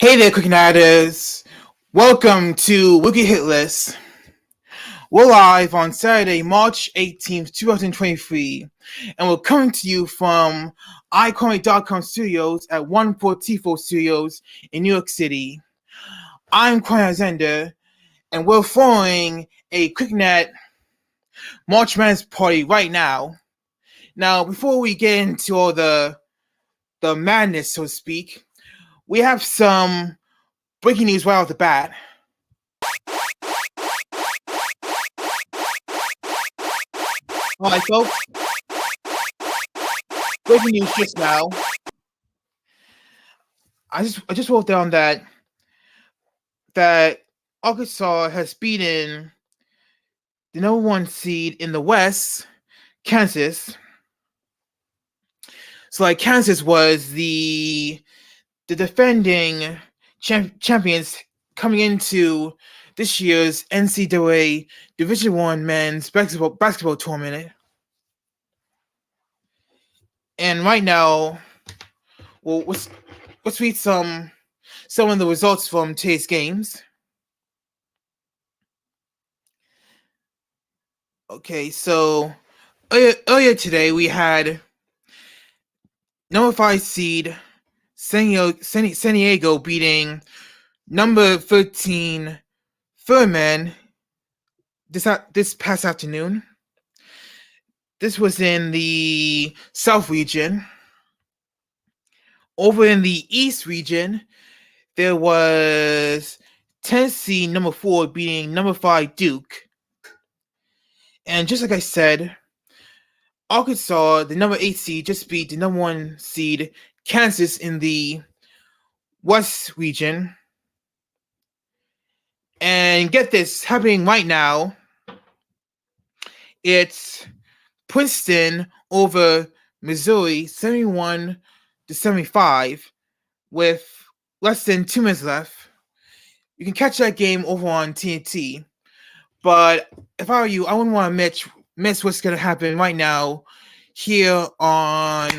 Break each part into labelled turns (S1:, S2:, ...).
S1: Hey there, KlicKNettars. Welcome to Wkly Hit List. We're live on Saturday, March 18th, 2023, and we're coming to you from iComic.com studios at 14T4 Studios in New York City. I'm Kwame Alexander, and we're throwing a KlicKNet March Madness party right now. Now, before we get into all the madness, so to speak, we have some breaking news right off the bat. All right, folks. Breaking news just now. I just wrote down that Arkansas has beaten the number 1 seed in the West, Kansas. So, Kansas was the defending champions coming into this year's NCAA Division I men's basketball tournament. And right now, well, let's read some of the results from today's games. Okay, so earlier today we had number 5 seed San Diego beating number 13 Furman this past afternoon. This was in the South region. Over in the East region, there was Tennessee number 4 beating number 5 Duke. And just like I said, Arkansas, the number 8 seed, just beat the number 1 seed Kansas in the West region. And get this, happening right now, it's Princeton over Missouri, 71-75, with less than 2 minutes left. You can catch that game over on TNT. But if I were you, I wouldn't want to miss what's going to happen right now here on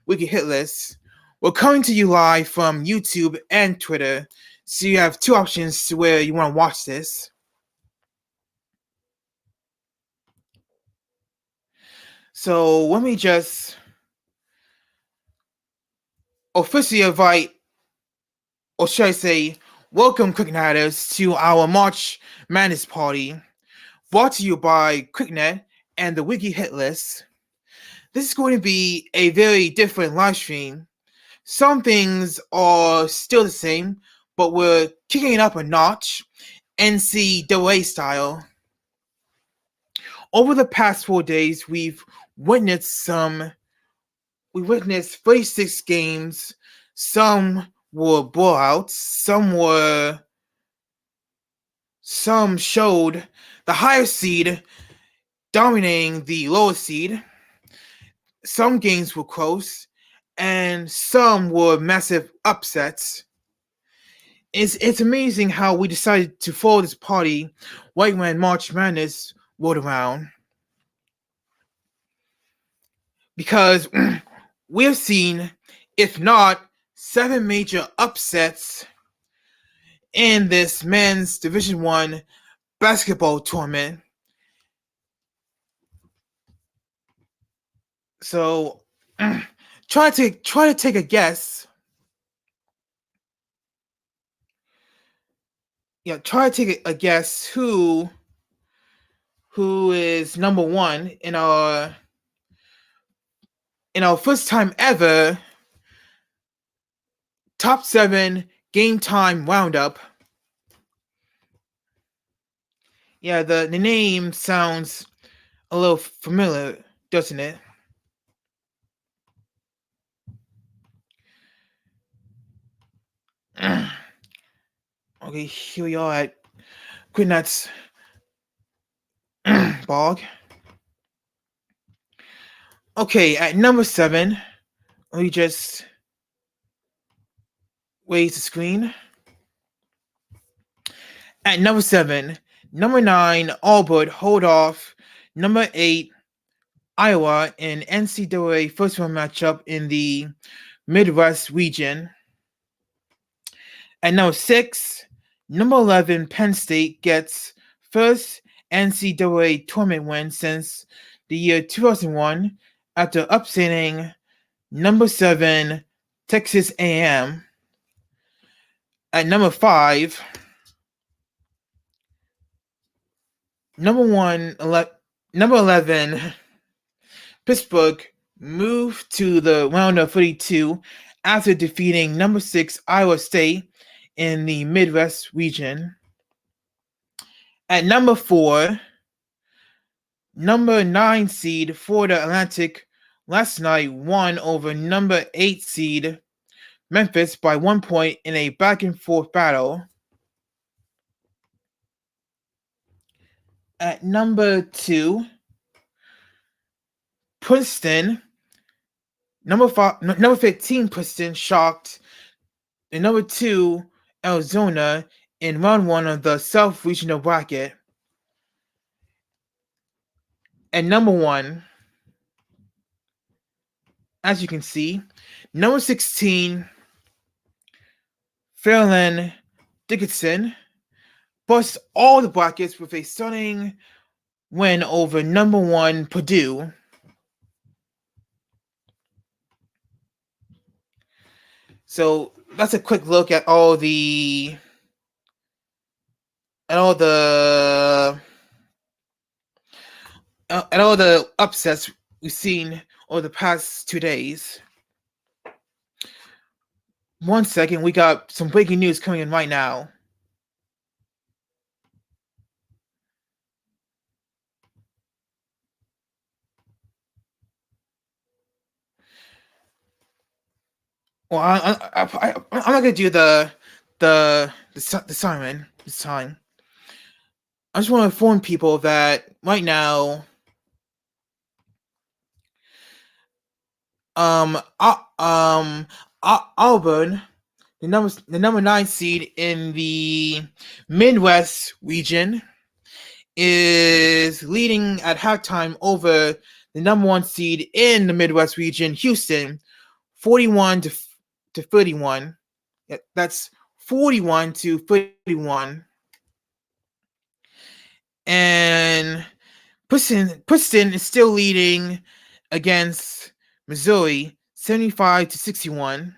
S1: Wkly Hit List. We're coming to you live from YouTube and Twitter, so you have 2 options to where you want to watch this. So let me just officially invite, or should I say, welcome KlicKNettars to our March Madness party, brought to you by KlicKNet and the Wkly Hit List. This is going to be a very different live stream. Some things are still the same, but we're kicking it up a notch, NCAA style. Over the past 4 days, we've witnessed 36 games. Some were blowouts. Some showed the higher seed dominating the lower seed. Some games were close, and some were massive upsets. It's amazing how we decided to throw this party right when March Madness rolled around. Because we have seen, if not 7 major upsets in this men's Division I basketball tournament. So try to take a guess. Yeah, try to take a guess who is number 1 in our first time ever top 7 game time roundup. Yeah, the name sounds a little familiar, doesn't it? Okay, here we are at KlicKNet's blog. Okay, at number 7, let me just raise the screen. At number 7, number 9, Auburn hold off number 8, Iowa in NCAA first round matchup in the Midwest region. At number 6, number 11, Penn State gets first NCAA tournament win since the year 2001 after upsetting number 7, Texas A&M. At number 5, number 11, Pittsburgh moved to the round of 32 after defeating number 6, Iowa State in the Midwest region. At number 4, number 9 seed Florida Atlantic last night won over number 8 seed Memphis by 1 point in a back-and-forth battle. At number 2, Princeton, number 15 Princeton shocked the number 2 Arizona in round 1 of the South Regional bracket. At number 1, as you can see, number 16 Fairleigh Dickinson busts all the brackets with a stunning win over number 1 Purdue. So that's a quick look at all the upsets we've seen over the past 2 days. One second, we got some breaking news coming in right now. Well, I'm not gonna do the siren this time. I just want to inform people that right now, Auburn, the number 9 seed in the Midwest region, is leading at halftime over the number 1 seed in the Midwest region, Houston, 41 to 31. That's 41 to 31. And Princeton is still leading against Missouri, 75 to 61.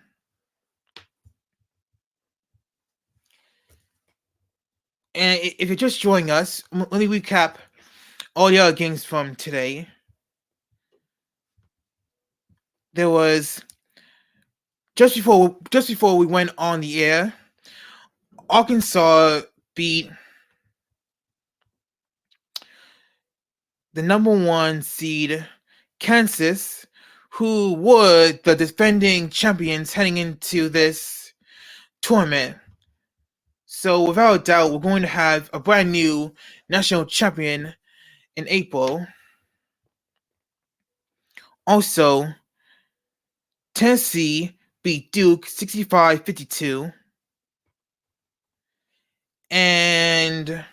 S1: And if you're just joining us, let me recap all the other games from today. There was just before we went on the air, Arkansas beat the number 1 seed Kansas, who were the defending champions heading into this tournament. So without a doubt, we're going to have a brand new national champion in April. Also, Tennessee beat Duke 65-52. And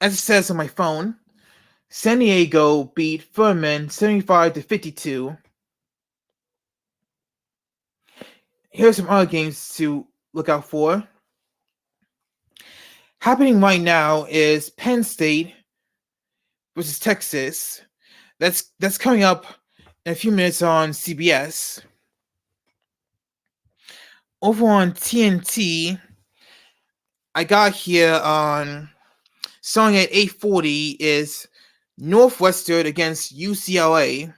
S1: as it says on my phone, San Diego beat Furman 75-52. Here's some other games to look out for. Happening right now is Penn State versus Texas. That's coming up in a few minutes on CBS. Over on TNT, I got here on starting at 8:40 is Northwestern against UCLA.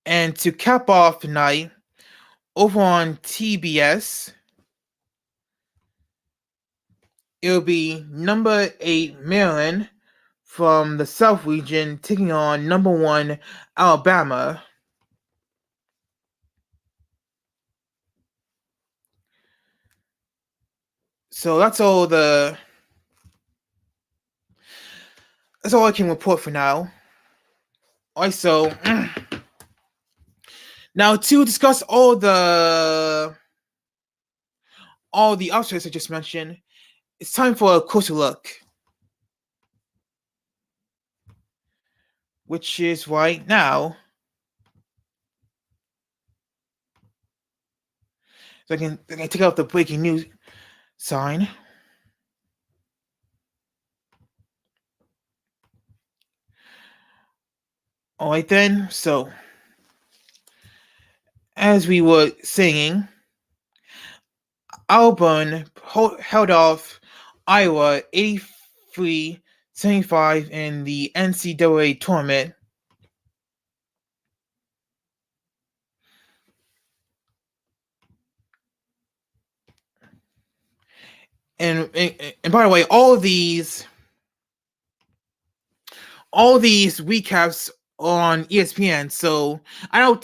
S1: And to cap off the night, over on TBS, it'll be number 8 Maryland from the South region taking on number 1 Alabama. So that's all I can report for now. Also, now to discuss all the upsets I just mentioned, it's time for a closer look, which is right now. So I can take out the breaking news sign. Alright then, so as we were saying, Auburn held off Iowa 83-75 in the NCAA tournament. And by the way, all these recaps on ESPN, so I don't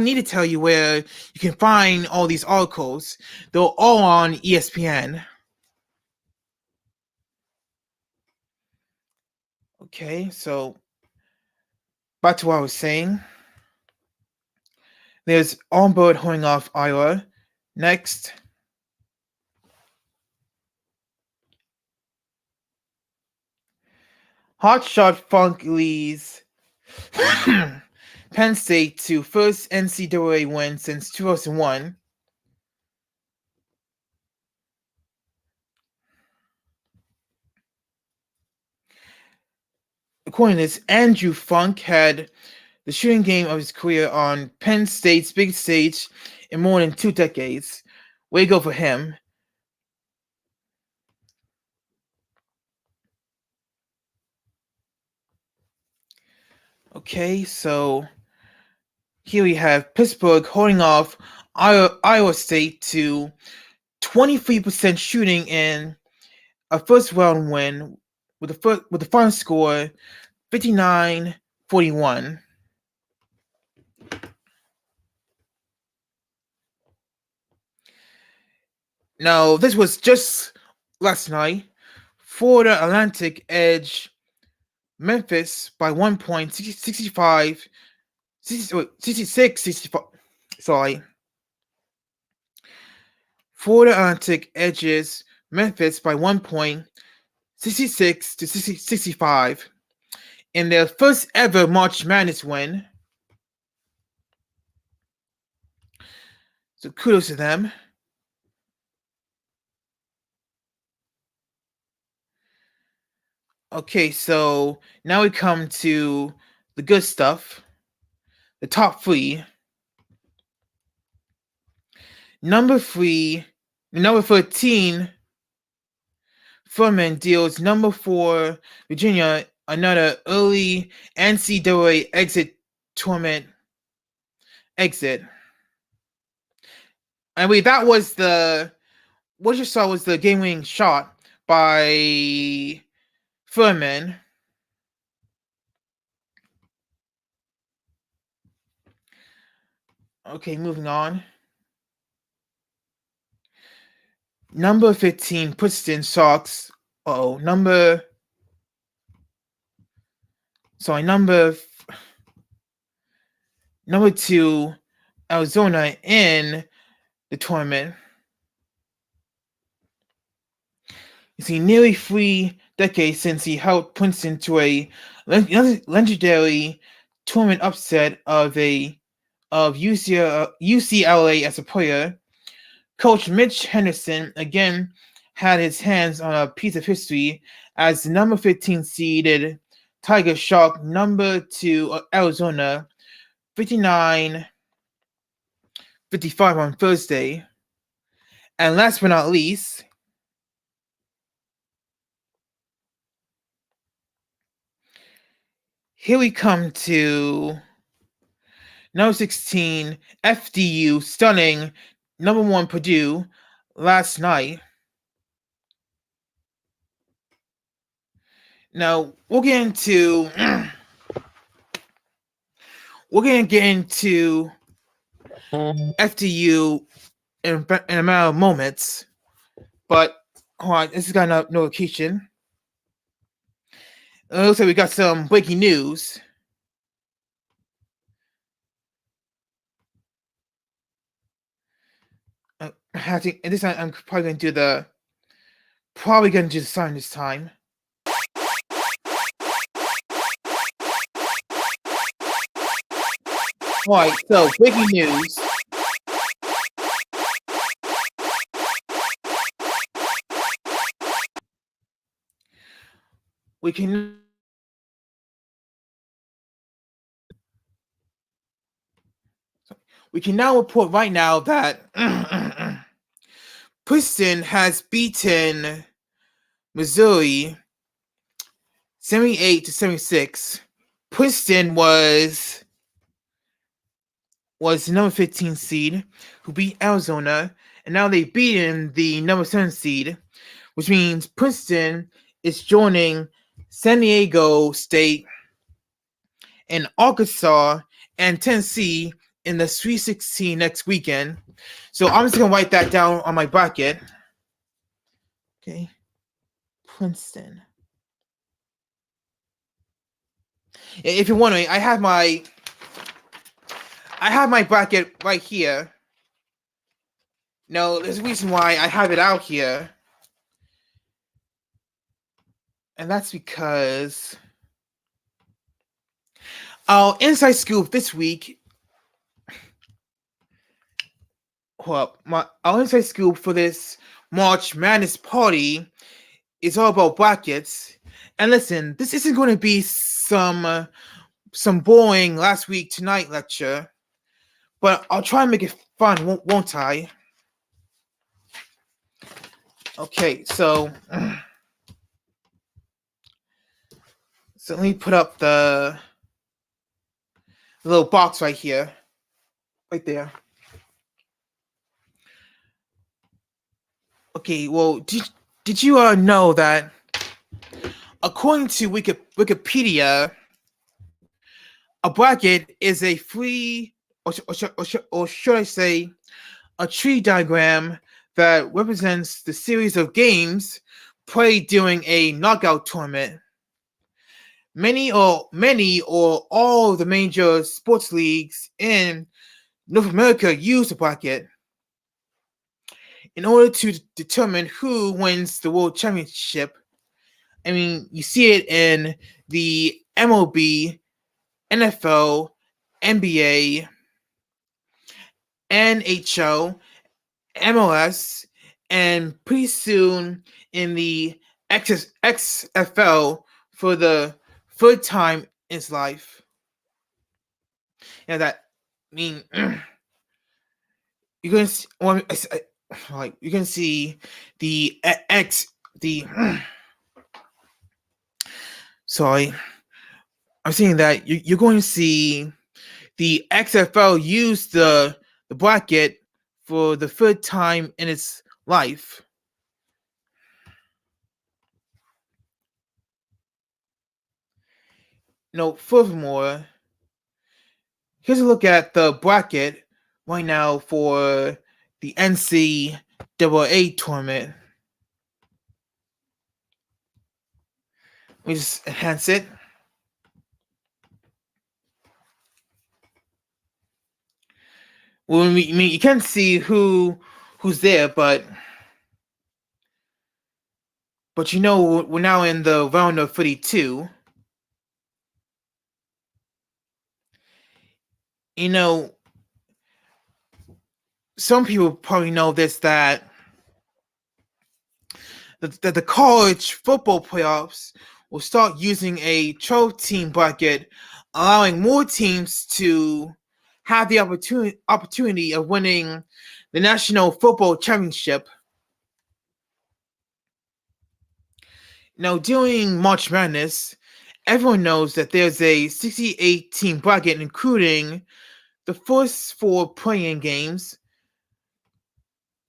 S1: need to tell you where you can find all these articles. They're all on ESPN. Okay, so back to what I was saying. There's Auburn holding off Iowa. Next, Hotshot Funk leads Penn State to first NCAA win since 2001. according to this, Andrew Funk had the shooting game of his career on Penn State's big stage in more than 2 decades. Way to go for him. Okay, so here we have Pittsburgh holding off Iowa State to 23% shooting in a first round win with the final score 59-41. Now, this was just last night. Florida Atlantic edged Memphis by 1 point, 66, 65. Sorry. Florida Atlantic edges Memphis by 1 point, 66-65, in their first ever March Madness win. So kudos to them. Okay, so now we come to the good stuff. The top 3. Number 13, Furman deals number 4, Virginia, another early NCAA tournament exit. I mean, that was what you saw was the game-winning shot by Furman. Okay, moving on. Number 15, Princeton Sox. Number 2, Arizona in the tournament. You see, nearly 3 decades since he helped Princeton to a legendary tournament upset of UCLA as a player. Coach Mitch Henderson again had his hands on a piece of history as the number 15 seeded Tiger shocked number 2 Arizona 59-55 on Thursday. And last but not least, here we come to number 16, FDU stunning number 1 Purdue last night. Now we're gonna get into FDU in a matter of moments, but hold on, this is got a notification. It looks like we got some breaking news. I'm probably gonna do the sign this time. Alright, so breaking news. We can now report right now that Princeton has beaten Missouri 78-76. Princeton was the number 15 seed who beat Arizona, and now they've beaten the number 7 seed, which means Princeton is joining San Diego State and Arkansas and Tennessee in the Sweet 16 next weekend. So I'm just gonna write that down on my bracket. Okay, Princeton. If you're wondering, I have my bracket right here. No, there's a reason why I have it out here. And that's because our inside scoop this week. Our inside scoop for this March Madness party is all about brackets. And listen, this isn't going to be some boring last week tonight lecture, but I'll try and make it fun, won't I? Okay, so let me put up the little box right here, right there. Okay, well, did you know that according to Wikipedia, a bracket is a free, or should I say, a tree diagram that represents the series of games played during a knockout tournament. Many or all of the major sports leagues in North America use a bracket in order to determine who wins the world championship. I mean, you see it in the MLB, NFL, NBA, NHL, MLS, and pretty soon in the XFL for the third time in his life. Yeah, that I mean, you're gonna see, you're gonna see the sorry, I'm saying that you're going to see the XFL use the bracket for the third time in its life. Furthermore, here's a look at the bracket right now for the NCAA tournament. Let me just enhance it. Well, I mean, you can't see who's there, but we're now in the round of 32. Some people probably know this, that the college football playoffs will start using a 12-team bracket, allowing more teams to have the opportunity of winning the National Football Championship. Now, during March Madness, everyone knows that there's a 68-team bracket, including the first 4 playing games.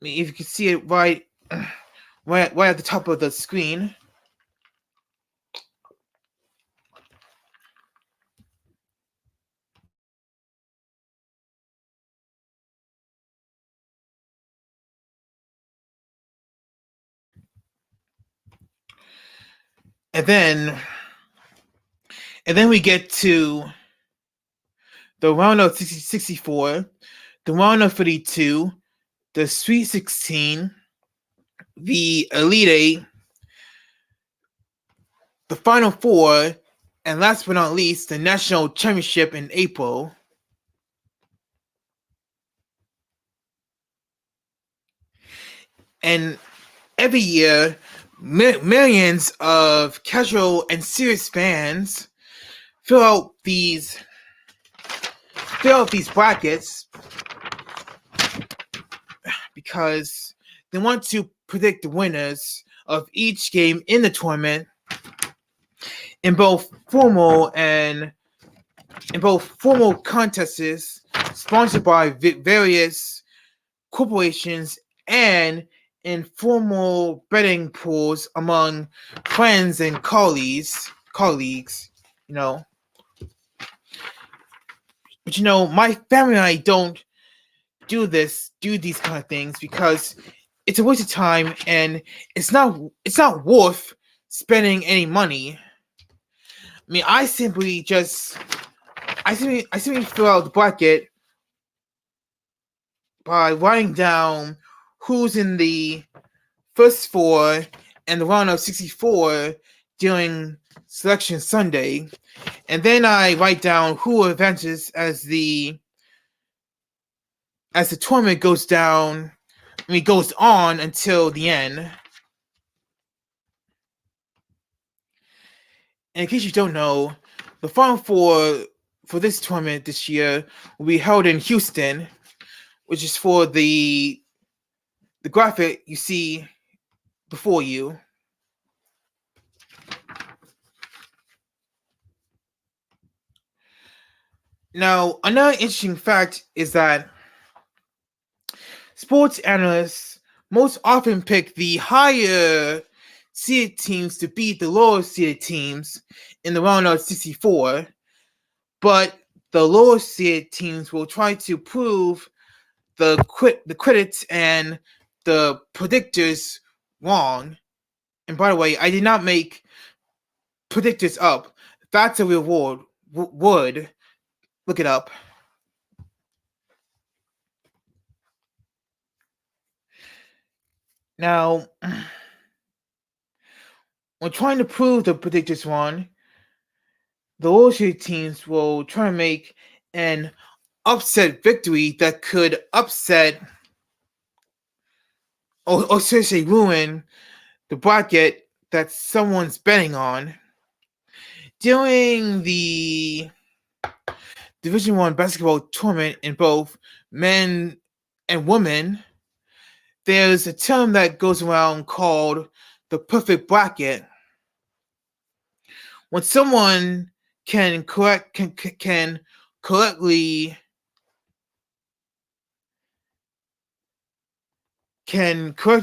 S1: I mean, if you can see it right at the top of the screen. And then we get to the round of 64, the round of 32, the Sweet 16, the Elite 8, the Final 4, and last but not least, the National Championship in April. And every year, millions of casual and serious fans fill out these brackets because they want to predict the winners of each game in the tournament in both formal contests sponsored by various corporations and informal betting pools among friends and colleagues. But my family and I don't do these kind of things because it's a waste of time and it's not worth spending any money. I mean, I simply fill out the bracket by writing down who's in the first 4 and the round of 64 during Selection Sunday, and then I write down who advances as the tournament goes on until the end. in case you don't know, the Final Four for this tournament this year will be held in Houston, which is for the graphic you see before you. Now, another interesting fact is that sports analysts most often pick the higher seeded teams to beat the lower seeded teams in the round of 64, but the lower seeded teams will try to prove the critics and the predictors wrong. And by the way, I did not make predictors up. That's a reward. Would look it up. Now, when trying to prove the predictors wrong, the lower seeded teams will try to make an upset victory that could upset or seriously ruin the bracket that someone's betting on. During the Division I basketball tournament in both men and women, there's a term that goes around called the perfect bracket. When someone can correctly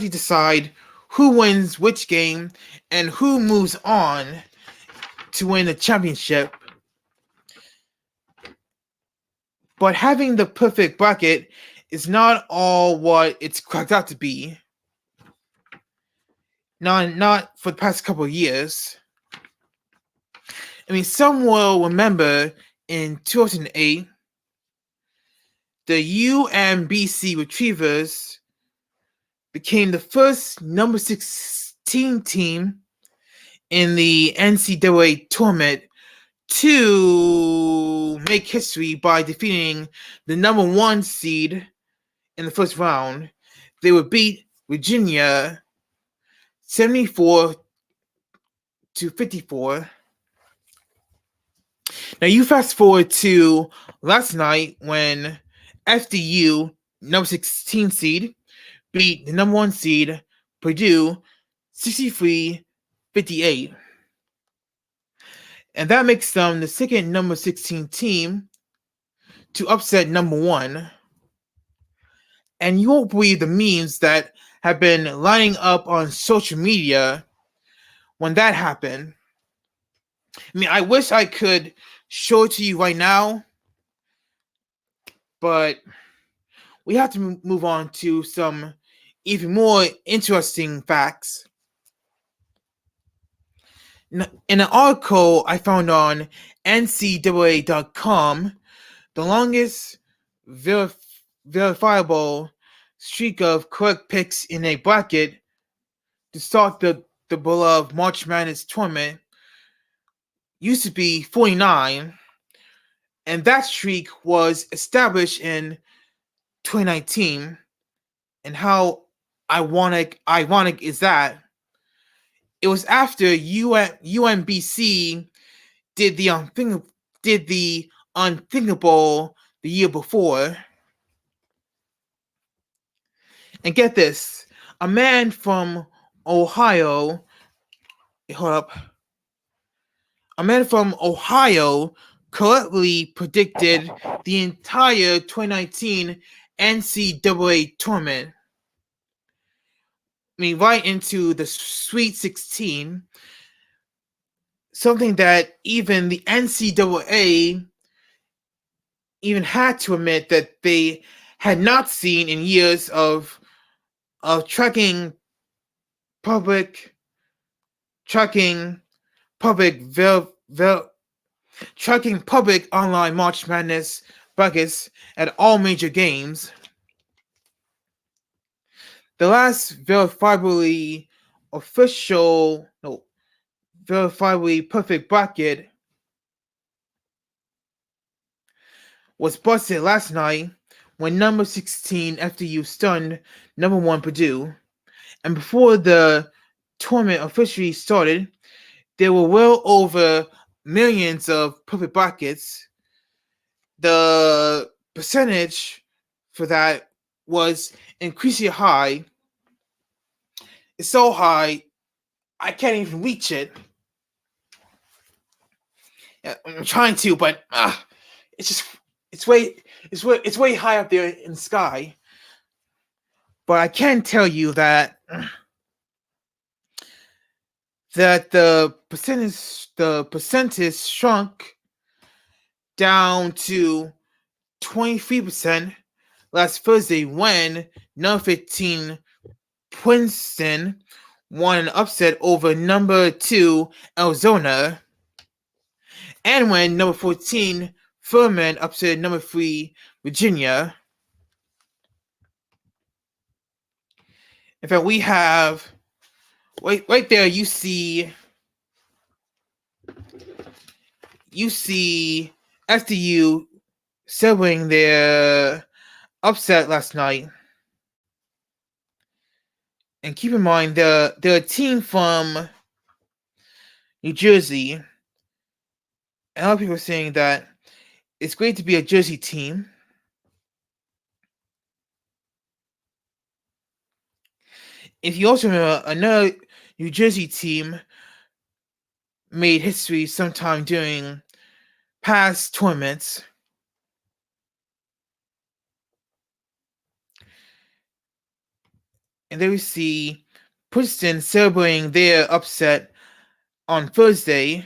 S1: decide who wins which game and who moves on to win the championship. But having the perfect bracket is not all what it's cracked out to be. Not for the past couple of years. I mean, some will remember in 2008, the UMBC Retrievers became the first number 16 team in the NCAA tournament to make history by defeating the number 1 seed in the first round. They would beat Virginia 74-54. Now you fast forward to last night when FDU, number 16 seed, beat the number 1 seed, Purdue, 63-58. And that makes them the second number 16 team to upset number 1. And you won't believe the memes that have been lining up on social media when that happened. I mean, I wish I could show it to you right now, but we have to move on to some even more interesting facts. In an article I found on NCAA.com, the longest verifiable streak of correct picks in a bracket to start the beloved March Madness tournament used to be 49, and that streak was established in 2019. And how ironic is that? It was after UMBC did the unthinkable the year before. And get this, a man from Ohio, correctly predicted the entire 2019 NCAA tournament. I mean, right into the Sweet 16, something that even the NCAA even had to admit that they had not seen in years of tracking public online March Madness brackets at all major games. The last verifiably perfect bracket was busted last night when number 16 FDU stunned number 1 Purdue. And before the tournament officially started, there were well over millions of perfect brackets. The percentage for that was increasingly high. It's so high, I can't even reach it. I'm trying to, but it's way high up there in the sky. But I can tell you that the percentage shrunk down to 23% last Thursday when number 15 Princeton won an upset over number 2 Arizona, and when number 14 Furman upset number 3 Virginia. In fact, we have right there. You see SDU celebrating their upset last night. And keep in mind, they're a team from New Jersey. And a lot of people are saying that it's great to be a Jersey team. If you also remember, another New Jersey team made history sometime during past tournaments. And there we see Princeton celebrating their upset on Thursday.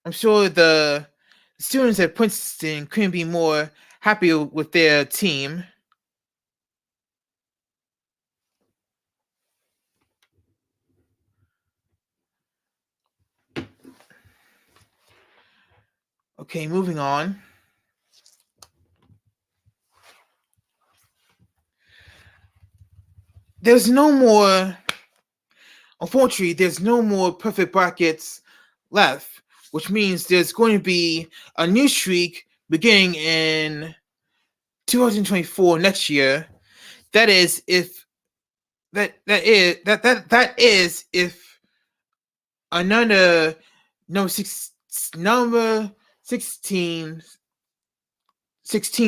S1: I'm sure the students at Princeton couldn't be more happy with their team. Okay, moving on. Unfortunately, there's no more perfect brackets left, which means there's going to be a new streak beginning in 2024 next year. That is if another number 16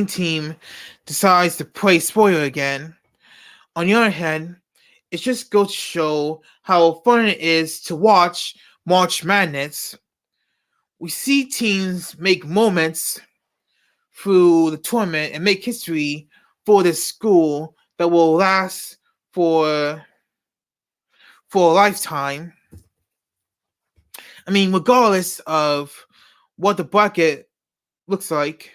S1: team decides to play spoiler again. On the other hand, it just goes to show how fun it is to watch March Madness. We see teams make moments through the tournament and make history for this school that will last for a lifetime. I mean, regardless of what the bracket looks like,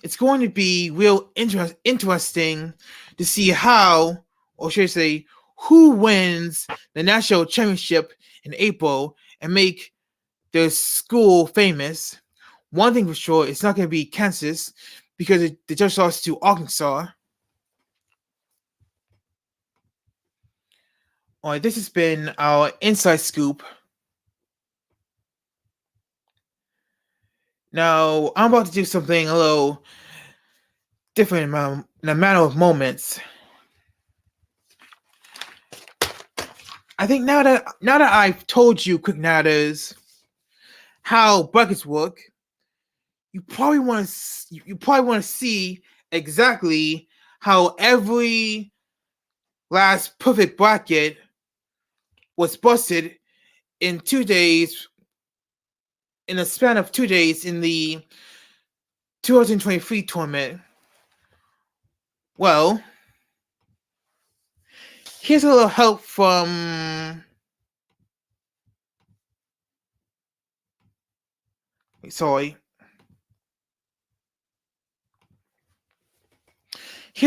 S1: it's going to be real interesting to see how, or should I say, who wins the national championship in April and make their school famous. One thing for sure, it's not going to be Kansas because they just lost to Arkansas. All right, this has been our inside scoop. Now, I'm about to do something a little different in a matter of moments. I think now that I've told you, KlicKNettars, how buckets work, you probably want to see exactly how every last perfect bracket was busted in 2 days, in a span of 2 days in the 2023 tournament. Well, here's a little help from Here's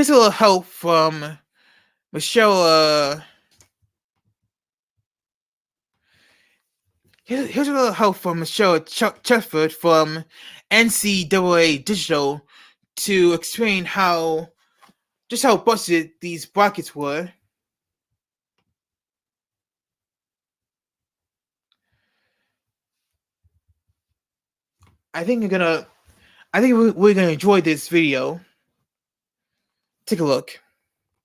S1: a little help from Michelle. Here's a little help from Michelle Chesford from NCAA Digital to explain just how busted these brackets were. I think we're gonna enjoy this video. Take a look.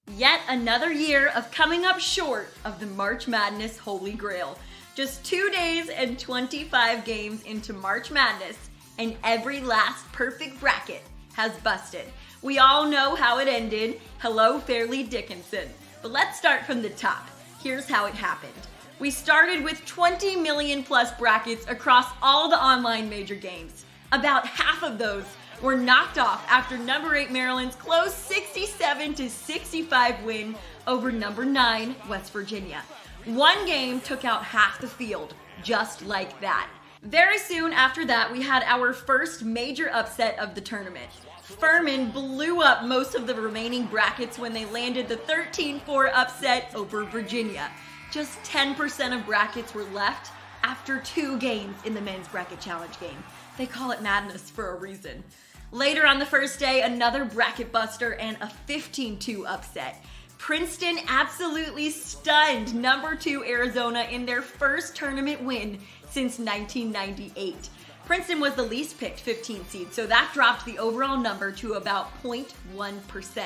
S2: Yet another year of coming up short of the March Madness Holy Grail. Just 2 days and 25 games into March Madness, and every last perfect bracket has busted. We all know how it ended. Hello, Fairleigh Dickinson. But let's start from the top. Here's how it happened. We started with 20 million plus brackets across all the online major games. About half of those were knocked off after number 8 Maryland's close 67-65 win over number 9 West Virginia. One game took out half the field, just like that. Very soon after that, we had our first major upset of the tournament. Furman blew up most of the remaining brackets when they landed the 13-4 upset over Virginia. Just 10% of brackets were left after 2 games in the men's bracket challenge game. They call it madness for a reason. Later on the first day, another bracket buster and a 15-2 upset. Princeton absolutely stunned number 2 Arizona in their first tournament win since 1998. Princeton was the least picked 15 seed, so that dropped the overall number to about 0.1%.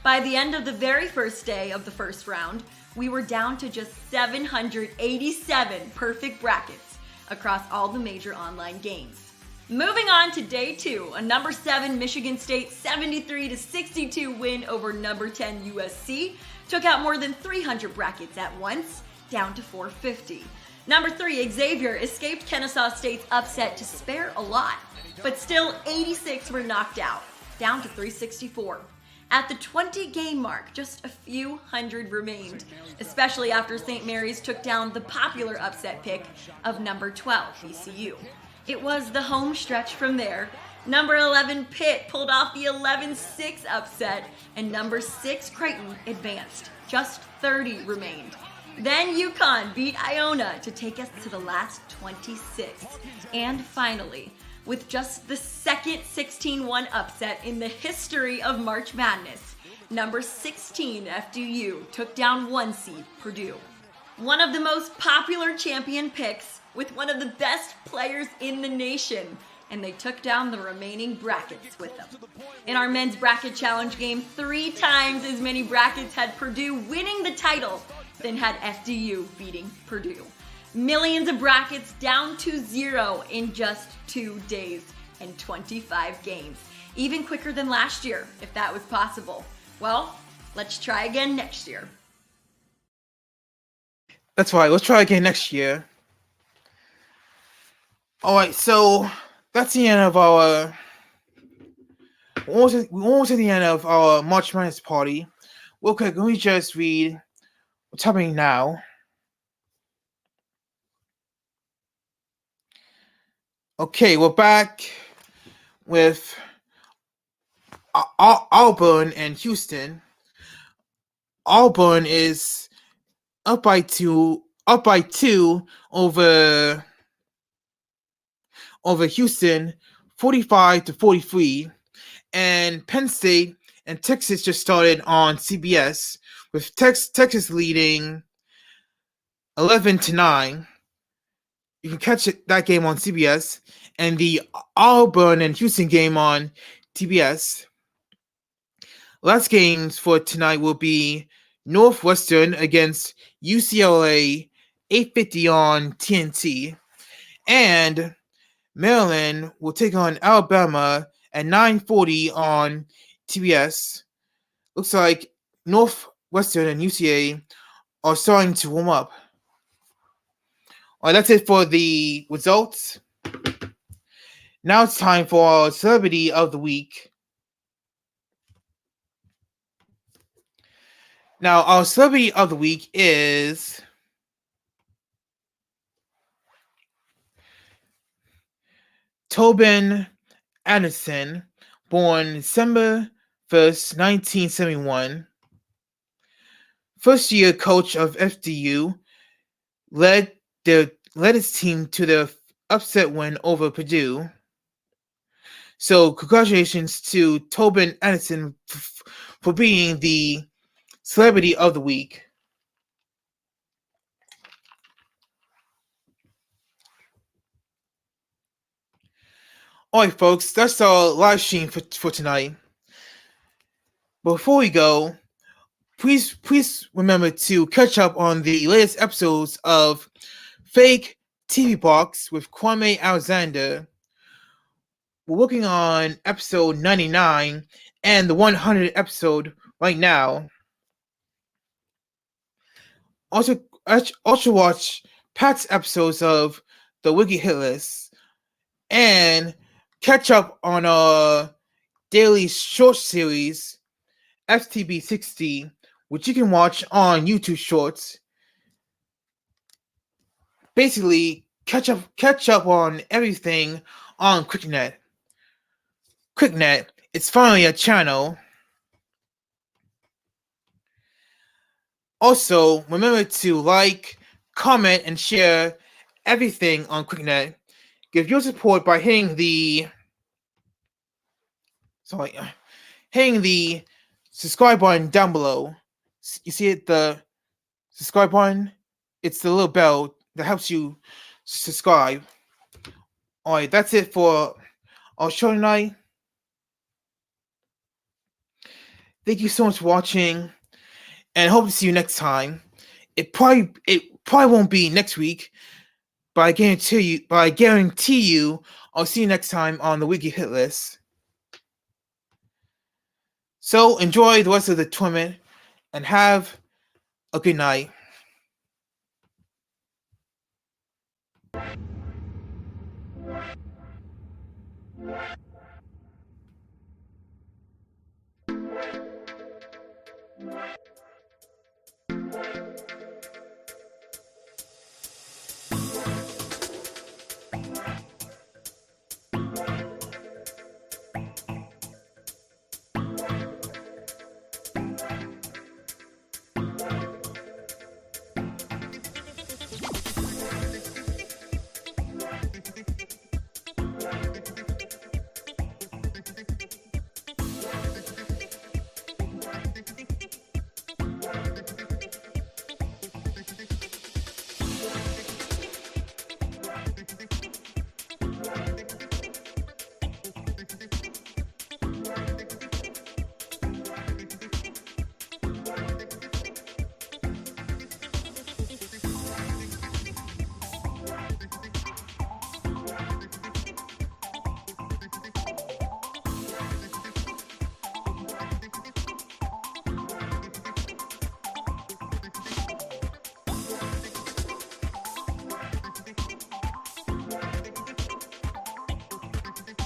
S2: By the end of the very first day of the first round, we were down to just 787 perfect brackets across all the major online games. Moving on to day 2, a number 7 Michigan State 73-62 win over number 10 USC took out more than 300 brackets at once, down to 450. Number 3 Xavier escaped Kennesaw State's upset to spare a lot, but still 86 were knocked out, down to 364. At the 20-game mark, just a few hundred remained, especially after St. Mary's took down the popular upset pick of number 12 VCU. It was the home stretch from there. Number 11 Pitt pulled off the 11-6 upset, and number 6 Creighton advanced. Just 30 remained. Then UConn beat Iona to take us to the last 26. And finally, with just the second 16-1 upset in the history of March Madness, number 16 FDU took down 1 seed Purdue. One of the most popular champion picks with one of the best players in the nation, and they took down the remaining brackets with them. In our men's bracket challenge game, 3 times as many brackets had Purdue winning the title than had FDU beating Purdue. Millions of brackets down to 0 in just 2 days and 25 games. Even quicker than last year, if that was possible. Well, let's try again next year.
S1: That's right, let's try again next year. Alright, so that's the end of our we're almost at the end of our March Madness party. Okay, let me just read what's happening now. Okay, we're back with Auburn and Houston. Auburn is up by two over Houston, 45-43. And Penn State and Texas just started on CBS, with Texas leading 11-9. You can catch that game on CBS, and the Auburn and Houston game on TBS. Last games for tonight will be Northwestern against UCLA, 8:50 on TNT, and Maryland will take on Alabama at 9:40 on TBS. Looks like Northwestern and UCLA are starting to warm up. All right, that's it for the results. Now it's time for our Celebrity of the Week. Now, our Celebrity of the Week is Tobin Anderson, born December 1st, 1971. First-year coach of FDU, led his team to the upset win over Purdue. So congratulations to Tobin Anderson for being the Celebrity of the Week. Alright folks, that's our live stream for tonight. Before we go, please remember to catch up on the latest episodes of Fake TV Box with Kwame Alexander. We're working on episode 99 and the 100th episode right now. Also watch past episodes of the Wkly Hit List and catch up on our daily short series, FTB 60, which you can watch on YouTube Shorts. Basically, catch up on everything on KlicKNet. KlicKNet, it's finally a channel. Also, remember to like, comment, and share everything on KlicKNet. Give your support by hitting the subscribe button down below. You see it, the subscribe button? It's the little bell that helps you subscribe. Alright, that's it for our show tonight. Thank you so much for watching, and I hope to see you next time. It probably won't be next week, but I guarantee you I'll see you next time on the Wkly Hit List. So enjoy the rest of the tournament and have a good night.